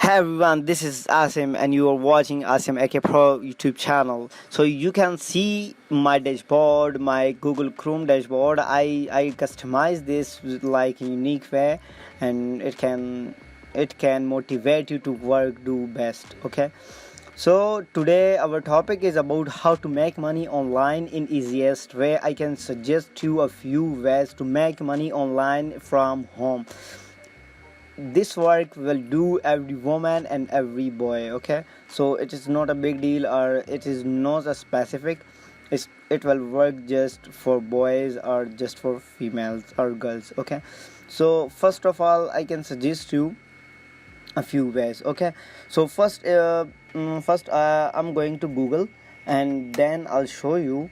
Hey everyone, this is Asim and you are watching Asim AK Pro YouTube channel. So you can see my dashboard, my Google Chrome dashboard. I customize this with like a unique way, and it can motivate you to work do best. Okay. So today our topic is about how to make money online in easiest way. I can suggest you a few ways to make money online from home. This work will do every woman and every boy. Okay, so it is not a big deal, or it is not a specific. It will work just for boys or just for females or girls. Okay, so first of all I can suggest you a few ways. Okay, so first I'm going to Google, and then I'll show you.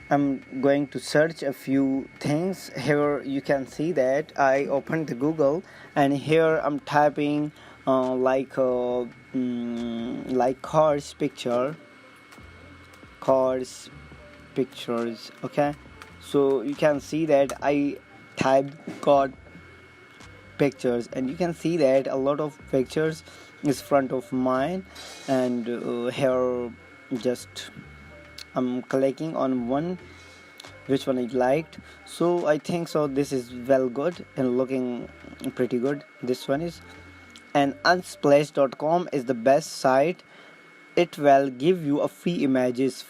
I'm going to search a few things. Here you can see that I opened the Google, and here I'm typing like cars pictures. Okay, so you can see that I typed car pictures, and you can see that a lot of pictures is front of mine, and here just I'm clicking on one which one I liked. So I think so this is well good and looking pretty good. This one is, and unsplash.com is the best site. It will give you a free images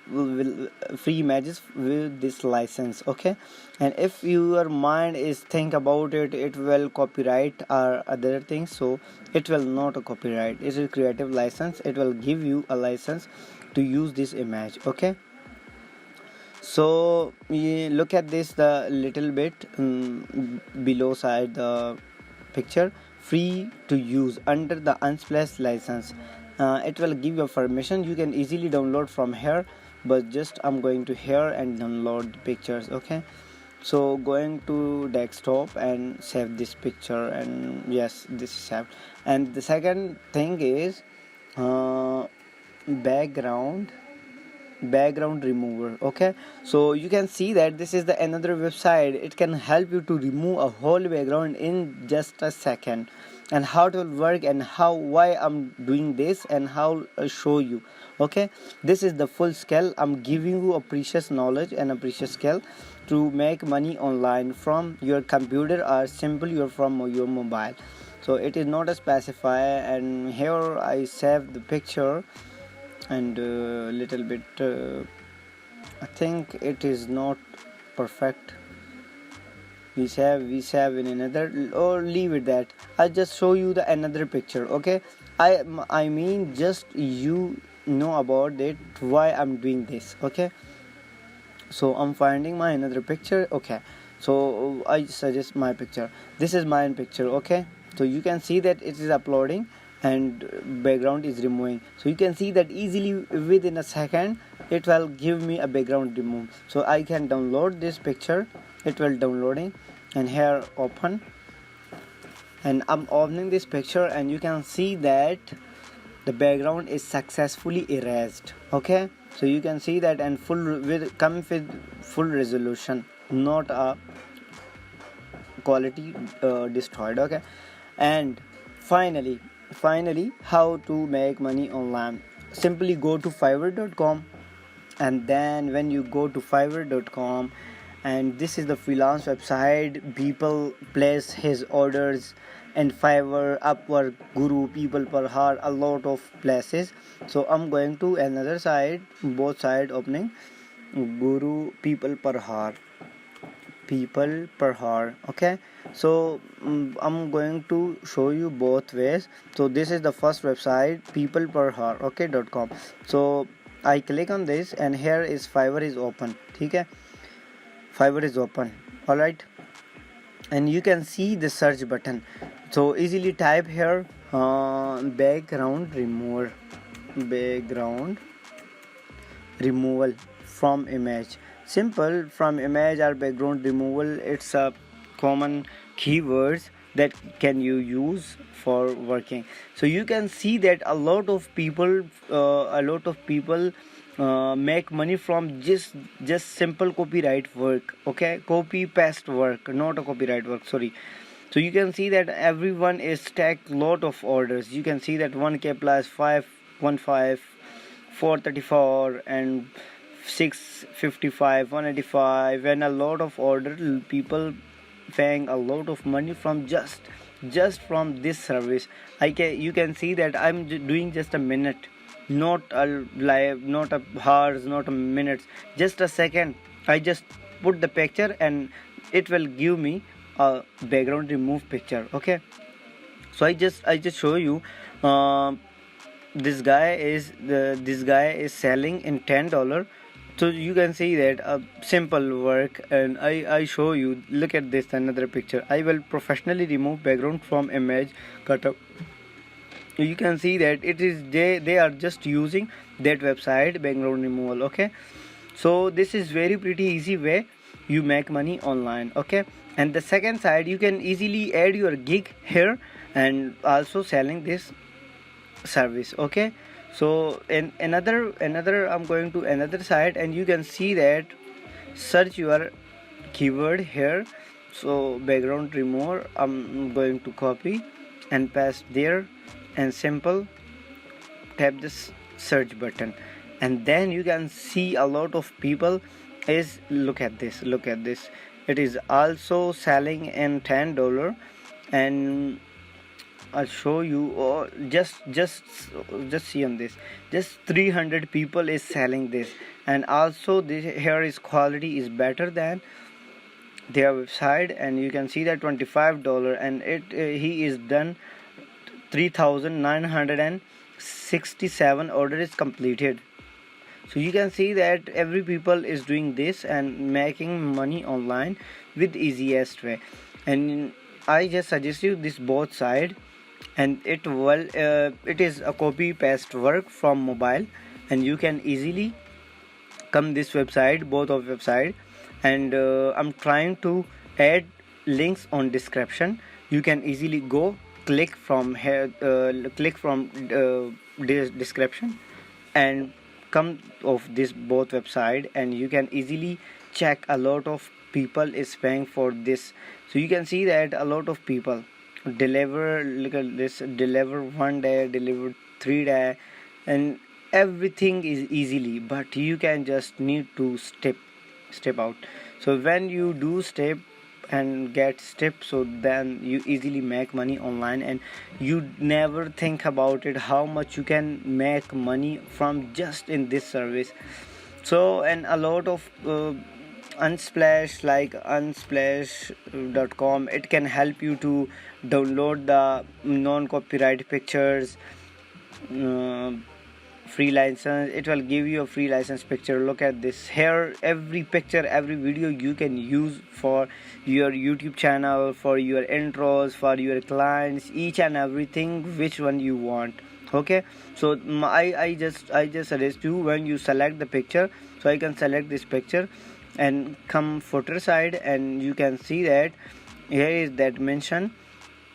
with this license. Okay, and if your mind is think about it, it will copyright or other things. So it will not a copyright, it is a creative license. It will give you a license to use this image. Okay, so we look at this the little bit below side the picture. Free to use under the Unsplash license. It will give you permission. You can easily download from here, but just I'm going to here and download the pictures. Okay, so going to desktop and save this picture, and yes, this is saved. And the second thing is uh, background remover. Okay, so you can see that this is the another website. It can help you to remove a whole background in just a second, and how it will work, and how why I'm doing this, and how I show you. Okay, this is the full scale. I'm giving you a precious knowledge and a precious skill to make money online from your computer, or simple you're from your mobile. So it is not a specify, and here I save the picture, and little bit I think it is not perfect. We save in another, or leave it that I'll just show you the another picture. Okay, I mean just you know about it why I'm doing this. Okay, so I'm finding my another picture. Okay, so I suggest my picture. This is my picture. Okay, so you can see that it is uploading and background is removing. So you can see that easily within a second it will give me a background remove. So I can download this picture. It will downloading, and here open, and I'm opening this picture, and you can see that the background is successfully erased. Okay, so you can see that, and comes with full resolution, not a quality destroyed. Okay, and finally how to make money online. Simply go to fiverr.com, and then when you go to fiverr.com, and this is the freelance website. People place his orders in Fiverr, Upwork, Guru, People Per Hour, a lot of places. So I'm going to another side, both side opening, Guru, people per hour. Okay, so I'm going to show you both ways. So this is the first website, people per hour. Okay.com. So I click on this, and here is Fiverr is open. Okay, Fiverr is open. All right, and you can see the search button. So easily type here background removal from image. Simple, from image or background removal. It's a common keywords that can you use for working. So you can see that a lot of people make money from just simple copyright work. Okay, copy paste work, not a copyright work, sorry. So you can see that everyone is stacked lot of orders. You can see that 1k plus 515 434 and 655 185, and a lot of order, people paying a lot of money from just from this service. You can see that I'm doing just a minute, not a live, not a hours, not a minutes, just a second. I just put the picture and it will give me a background remove picture. Okay, so I just show you. This guy is selling in $10. So you can see that a simple work, and I show you. Look at this, another picture. I will professionally remove background from image cutout. You can see that it is they are just using that website background removal. Okay, so this is very pretty easy way you make money online. Okay, and the second side, you can easily add your gig here and also selling this service. Okay, so in another I'm going to another site, and you can see that search your keyword here. So background remover, I'm going to copy and paste there, and simple tap this search button, and then you can see a lot of people is look at this. It is also selling in $10, and I'll show you. Or just see on this, just 300 people is selling this, and also this here is quality is better than their website, and you can see that $25, and it he is done 3,967 order is completed. So you can see that every people is doing this and making money online with easiest way. And I just suggest you this both side, and it is a copy paste work from mobile, and you can easily come this website, both of website, and I'm trying to add links on description. You can easily go click from here, click from this description, and come of this both website, and you can easily check a lot of people is paying for this. So you can see that a lot of people deliver, look at this, deliver 1 day, deliver 3 day, and everything is easily, but you can just need to step out. So when you do step and get step, so then you easily make money online, and you never think about it how much you can make money from just in this service. So, and a lot of unsplash, like unsplash.com, it can help you to download the non-copyright pictures, uh, free license. It will give you a free license picture. Look at this here, every picture, every video you can use for your YouTube channel, for your intros, for your clients, each and everything which one you want. Okay, so I just suggest you, when you select the picture, so I can select this picture and come footer side, and you can see that here is that mention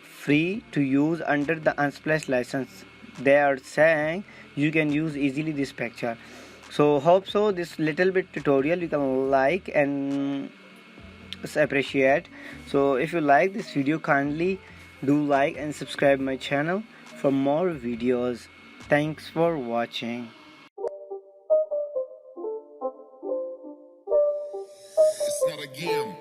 free to use under the unsplash license. They are saying you can use easily this picture. So hope so this little bit tutorial you can like and appreciate. So if you like this video, kindly do like and subscribe my channel for more videos. Thanks for watching. It's not a game.